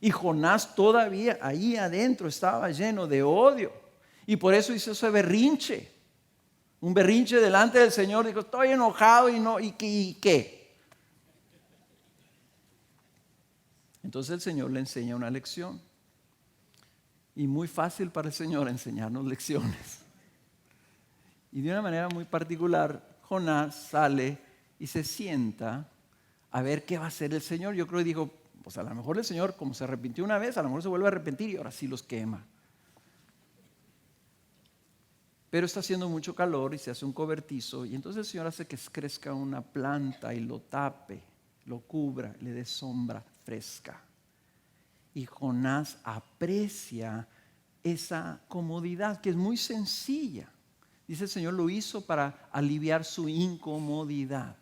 A: Y Jonás todavía ahí adentro estaba lleno de odio. Y por eso hizo ese berrinche. Un berrinche delante del Señor. Dijo, estoy enojado ¿y qué? Entonces el Señor le enseña una lección. Y muy fácil para el Señor enseñarnos lecciones. Y de una manera muy particular, Jonás sale y se sienta a ver qué va a hacer el Señor. Yo creo que dijo, pues a lo mejor el Señor, como se arrepintió una vez, a lo mejor se vuelve a arrepentir y ahora sí los quema. Pero está haciendo mucho calor y se hace un cobertizo. Y entonces el Señor hace que crezca una planta y lo tape, lo cubra, le dé sombra fresca. Y Jonás aprecia esa comodidad que es muy sencilla. Dice el Señor, lo hizo para aliviar su incomodidad.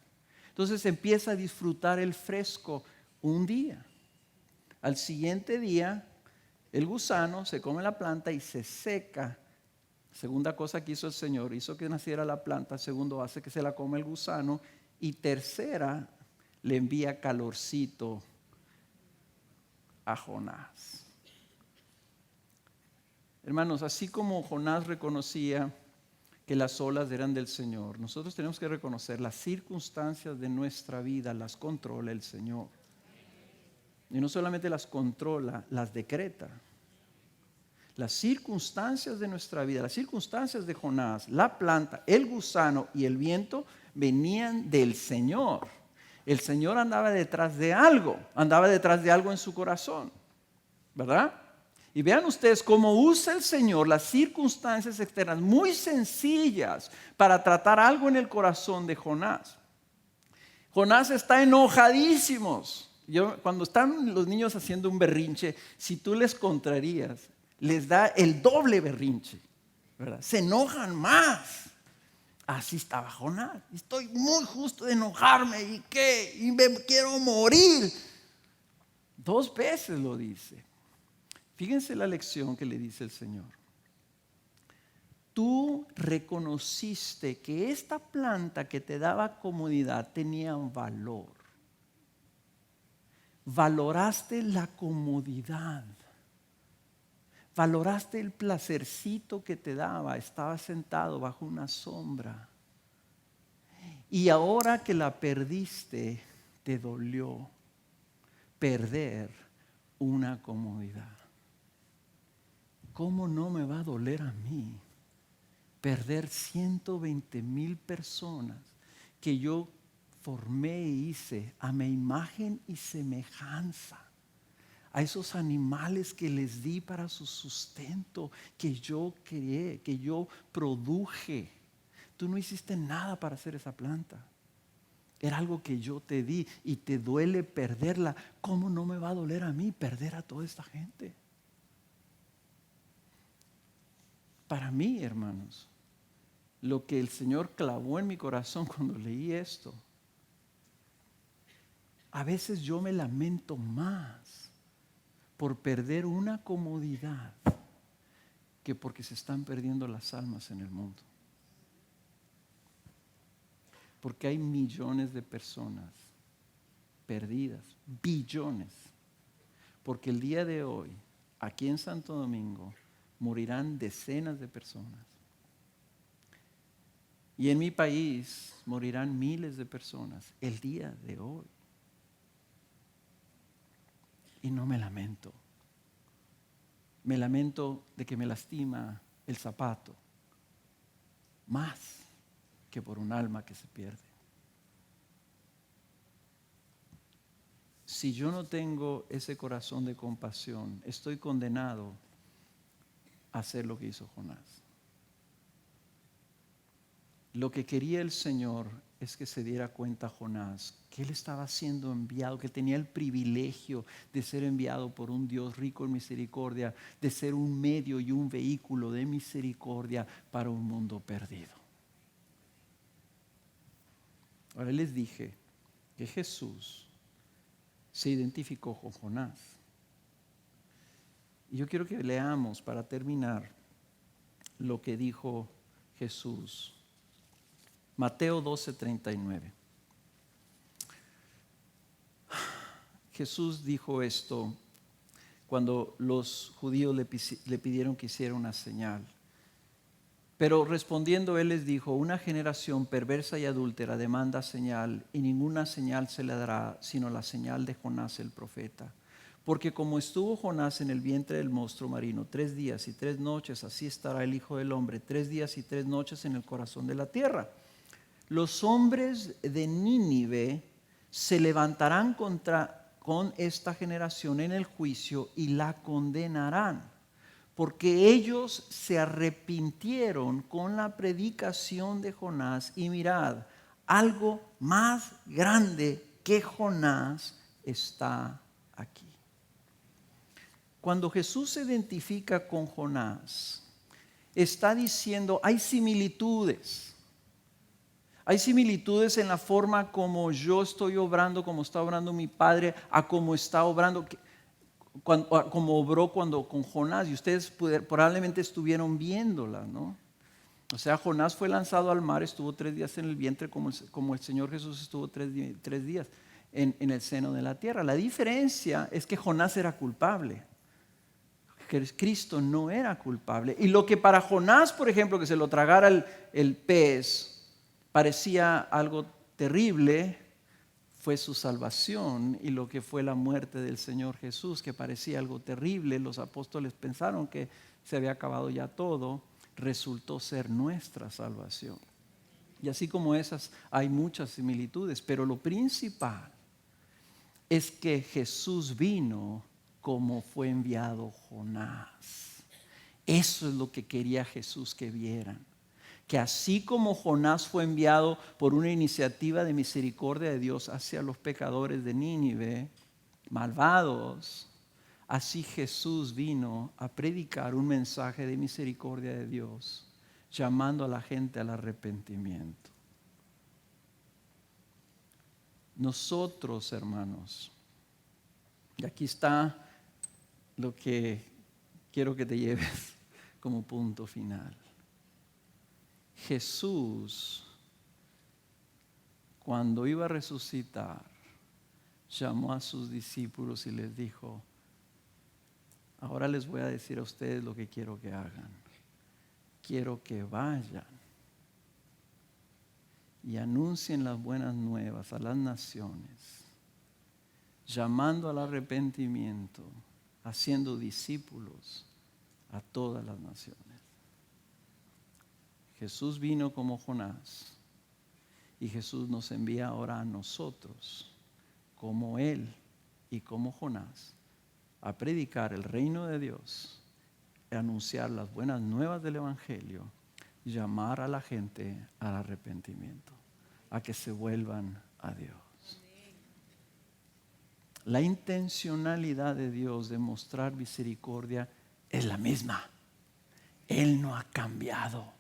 A: Entonces empieza a disfrutar el fresco un día. Al siguiente día, el gusano se come la planta y se seca. Segunda cosa que hizo el Señor, hizo que naciera la planta. Segundo, hace que se la coma el gusano. Y tercera, le envía calorcito a Jonás. Hermanos, así como Jonás reconocía que las olas eran del Señor, nosotros tenemos que reconocer las circunstancias de nuestra vida las controla el Señor. Y no solamente las controla, las decreta. Las circunstancias de nuestra vida, las circunstancias de Jonás, la planta, el gusano y el viento venían del Señor. El Señor andaba detrás de algo en su corazón, ¿verdad? Y vean ustedes cómo usa el Señor las circunstancias externas muy sencillas para tratar algo en el corazón de Jonás. Jonás está enojadísimo. Cuando están los niños haciendo un berrinche, si tú les contrarías, les da el doble berrinche, ¿verdad? Se enojan más. Así estaba Jonás. Estoy muy justo de enojarme. ¿Y qué? Y me quiero morir. 2 veces lo dice. Fíjense la lección que le dice el Señor. Tú reconociste que esta planta que te daba comodidad tenía un valor. Valoraste la comodidad. Valoraste el placercito que te daba. Estabas sentado bajo una sombra. Y ahora que la perdiste, te dolió perder una comodidad. ¿Cómo no me va a doler a mí perder 120,000 personas que yo formé e hice a mi imagen y semejanza? A esos animales que les di para su sustento, que yo creé, que yo produje. Tú no hiciste nada para hacer esa planta. Era algo que yo te di y te duele perderla. ¿Cómo no me va a doler a mí perder a toda esta gente? Para mí, hermanos, lo que el Señor clavó en mi corazón cuando leí esto, a veces yo me lamento más por perder una comodidad que porque se están perdiendo las almas en el mundo. Porque hay millones de personas perdidas, billones. Porque el día de hoy, aquí en Santo Domingo, morirán decenas de personas. Y en mi país morirán miles de personas el día de hoy. Y no me lamento. Me lamento de que me lastima el zapato, más que por un alma que se pierde. Si yo no tengo ese corazón de compasión, estoy condenado a hacer lo que hizo Jonás. Lo que quería el Señor es que se diera cuenta Jonás que él estaba siendo enviado, que tenía el privilegio de ser enviado por un Dios rico en misericordia, de ser un medio y un vehículo de misericordia para un mundo perdido. Ahora les dije que Jesús se identificó con Jonás. Y yo quiero que leamos para terminar lo que dijo Jesús. Mateo 12:39. Jesús dijo esto cuando los judíos le pidieron que hiciera una señal. Pero respondiendo él les dijo: una generación perversa y adúltera demanda señal, y ninguna señal se le dará sino la señal de Jonás el profeta. Porque como estuvo Jonás en el vientre del monstruo marino 3 días y 3 noches, así estará el Hijo del Hombre 3 días y 3 noches en el corazón de la tierra. Los hombres de Nínive se levantarán con esta generación en el juicio y la condenarán, porque ellos se arrepintieron con la predicación de Jonás. Y mirad, algo más grande que Jonás está aquí. Cuando Jesús se identifica con Jonás, está diciendo, hay similitudes. Hay similitudes en la forma como yo estoy obrando, como está obrando mi Padre, a como está obrando, como obró cuando con Jonás. Y ustedes probablemente estuvieron viéndola, ¿no? O sea, Jonás fue lanzado al mar, estuvo 3 días en el vientre, como el Señor Jesús estuvo 3 días en el seno de la tierra. La diferencia es que Jonás era culpable, que Cristo no era culpable. Y lo que para Jonás, por ejemplo, que se lo tragara el pez, parecía algo terrible, fue su salvación. Y lo que fue la muerte del Señor Jesús, que parecía algo terrible, los apóstoles pensaron que se había acabado ya todo, resultó ser nuestra salvación. Y así como esas hay muchas similitudes, pero lo principal es que Jesús vino como fue enviado Jonás. Eso es lo que quería Jesús que vieran. Que así como Jonás fue enviado por una iniciativa de misericordia de Dios hacia los pecadores de Nínive, malvados, así Jesús vino a predicar un mensaje de misericordia de Dios, llamando a la gente al arrepentimiento. Nosotros, hermanos, y aquí está lo que quiero que te lleves como punto final. Jesús, cuando iba a resucitar, llamó a sus discípulos y les dijo: ahora les voy a decir a ustedes lo que quiero que hagan. Quiero que vayan y anuncien las buenas nuevas a las naciones, llamando al arrepentimiento, haciendo discípulos a todas las naciones. Jesús vino como Jonás y Jesús nos envía ahora a nosotros, como Él y como Jonás, a predicar el reino de Dios, a anunciar las buenas nuevas del Evangelio, llamar a la gente al arrepentimiento, a que se vuelvan a Dios. La intencionalidad de Dios de mostrar misericordia es la misma. Él no ha cambiado.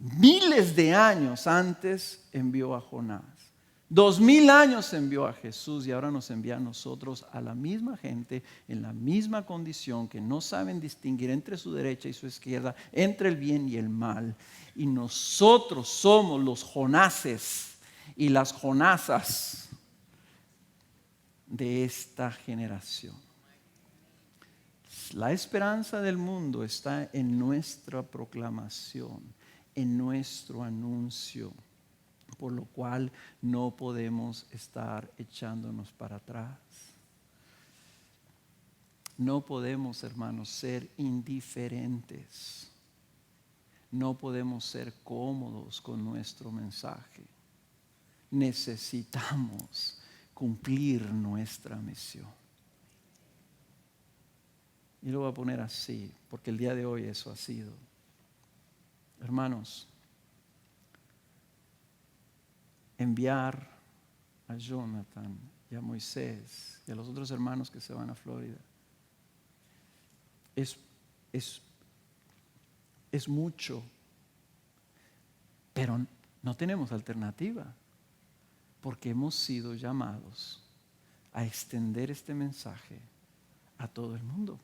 A: Miles de años antes envió a Jonás. 2000 años envió a Jesús y ahora nos envía a nosotros, a la misma gente, en la misma condición, que no saben distinguir entre su derecha y su izquierda, entre el bien y el mal. Y nosotros somos los Jonases y las Jonasas de esta generación. La esperanza del mundo está en nuestra proclamación, en nuestro anuncio, por lo cual no podemos estar echándonos para atrás. No podemos, hermanos, ser indiferentes. No podemos ser cómodos con nuestro mensaje. Necesitamos cumplir nuestra misión. Y lo voy a poner así, porque el día de hoy eso ha sido. Hermanos, enviar a Jonathan y a Moisés y a los otros hermanos que se van a Florida. Es mucho, pero no tenemos alternativa, porque hemos sido llamados a extender este mensaje a todo el mundo.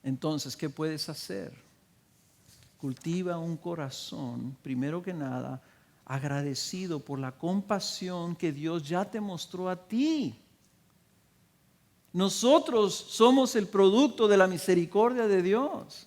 A: Entonces, ¿qué puedes hacer? Cultiva un corazón, primero que nada, agradecido por la compasión que Dios ya te mostró a ti. Nosotros somos el producto de la misericordia de Dios.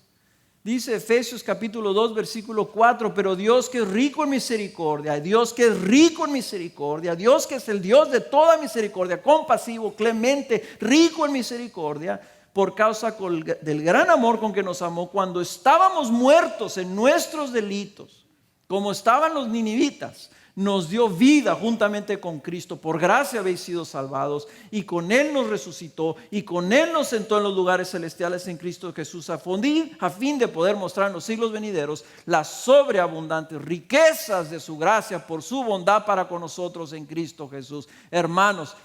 A: Dice Efesios capítulo 2 versículo 4, pero Dios que es rico en misericordia, Dios que es rico en misericordia, Dios que es el Dios de toda misericordia, compasivo, clemente, rico en misericordia, por causa del gran amor con que nos amó, cuando estábamos muertos en nuestros delitos, como estaban los ninivitas, nos dio vida juntamente con Cristo. Por gracia habéis sido salvados, y con Él nos resucitó, y con Él nos sentó en los lugares celestiales en Cristo Jesús, a fin de poder mostrar en los siglos venideros las sobreabundantes riquezas de su gracia por su bondad para con nosotros en Cristo Jesús. Hermanos,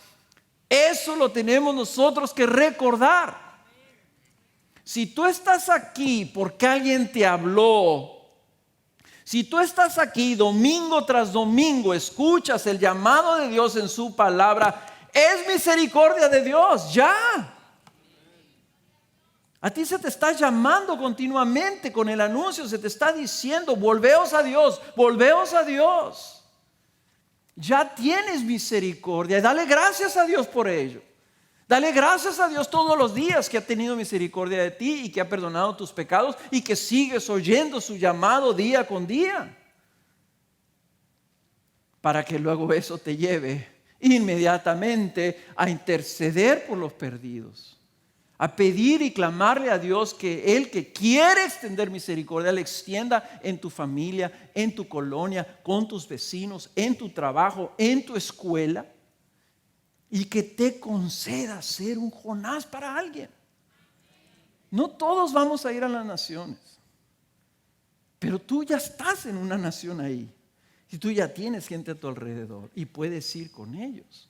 A: eso lo tenemos nosotros que recordar. Si tú estás aquí porque alguien te habló, si tú estás aquí domingo tras domingo, escuchas el llamado de Dios en su palabra, es misericordia de Dios, ya. A ti se te está llamando continuamente con el anuncio, se te está diciendo, volveos a Dios, volveos a Dios. Ya tienes misericordia, dale gracias a Dios por ello. Dale gracias a Dios todos los días que ha tenido misericordia de ti y que ha perdonado tus pecados y que sigues oyendo su llamado día con día. Para que luego eso te lleve inmediatamente a interceder por los perdidos. A pedir y clamarle a Dios que Él, que quiere extender misericordia, le extienda en tu familia, en tu colonia, con tus vecinos, en tu trabajo, en tu escuela. Y que te conceda ser un Jonás para alguien. No todos vamos a ir a las naciones, pero tú ya estás en una nación ahí. Y tú ya tienes gente a tu alrededor y puedes ir con ellos.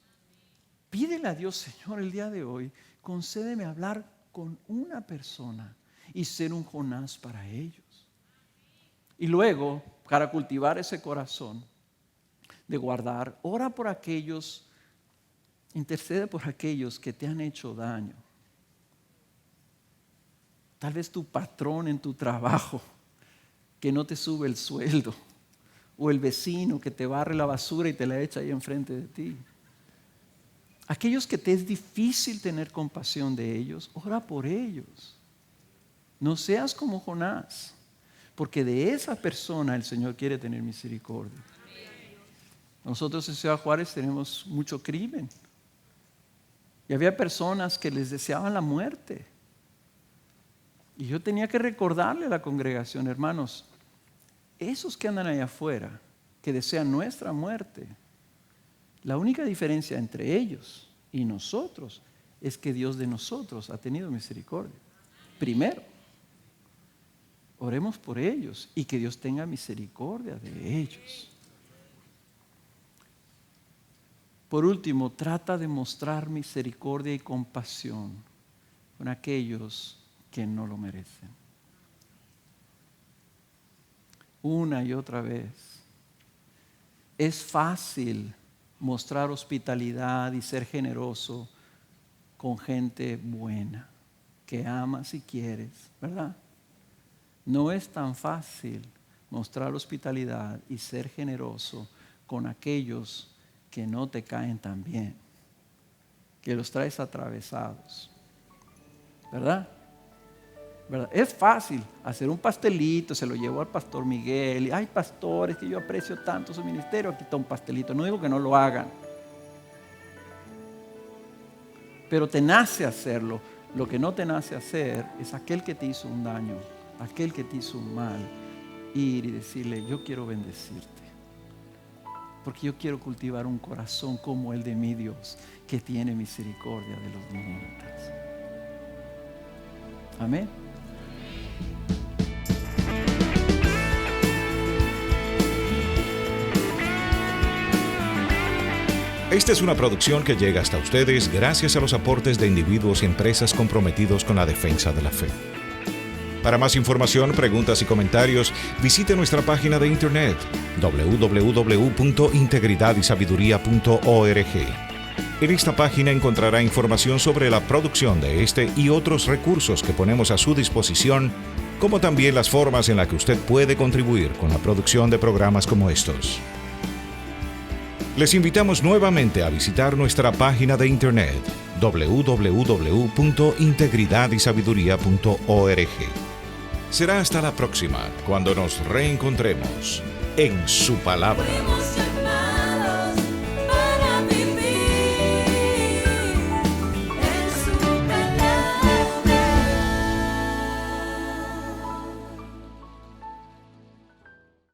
A: Pídele a Dios, Señor, el día de hoy, concédeme hablar con una persona y ser un Jonás para ellos. Y luego, para cultivar ese corazón de guardar, ora por aquellos. Intercede por aquellos que te han hecho daño. Tal vez tu patrón en tu trabajo que no te sube el sueldo, o el vecino que te barre la basura y te la echa ahí enfrente de ti. Aquellos que te es difícil tener compasión de ellos, ora por ellos. No seas como Jonás, porque de esa persona el Señor quiere tener misericordia. Nosotros en Ciudad Juárez tenemos mucho crimen. Y había personas que les deseaban la muerte. Y yo tenía que recordarle a la congregación, hermanos, esos que andan allá afuera, que desean nuestra muerte, la única diferencia entre ellos y nosotros es que Dios de nosotros ha tenido misericordia. Primero, oremos por ellos y que Dios tenga misericordia de ellos. Por último, trata de mostrar misericordia y compasión con aquellos que no lo merecen. Una y otra vez. Es fácil mostrar hospitalidad y ser generoso con gente buena, que amas y quieres, ¿verdad? No es tan fácil mostrar hospitalidad y ser generoso con aquellos que no te caen tan bien, que los traes atravesados, ¿verdad? Es fácil hacer un pastelito, se lo llevo al pastor Miguel, y ay pastor, es que yo aprecio tanto su ministerio, aquí está un pastelito. No digo que no lo hagan, pero te nace hacerlo. Lo que no te nace hacer es aquel que te hizo un daño, aquel que te hizo un mal, ir y decirle, yo quiero bendecirte, porque yo quiero cultivar un corazón como el de mi Dios, que tiene misericordia de los ninivitas. Amén.
B: Esta es una producción que llega hasta ustedes gracias a los aportes de individuos y empresas comprometidos con la defensa de la fe. Para más información, preguntas y comentarios, visite nuestra página de internet www.integridadisabiduría.org. En esta página encontrará información sobre la producción de este y otros recursos que ponemos a su disposición, como también las formas en las que usted puede contribuir con la producción de programas como estos. Les invitamos nuevamente a visitar nuestra página de internet www.integridadisabiduría.org. Será hasta la próxima, cuando nos reencontremos en su palabra.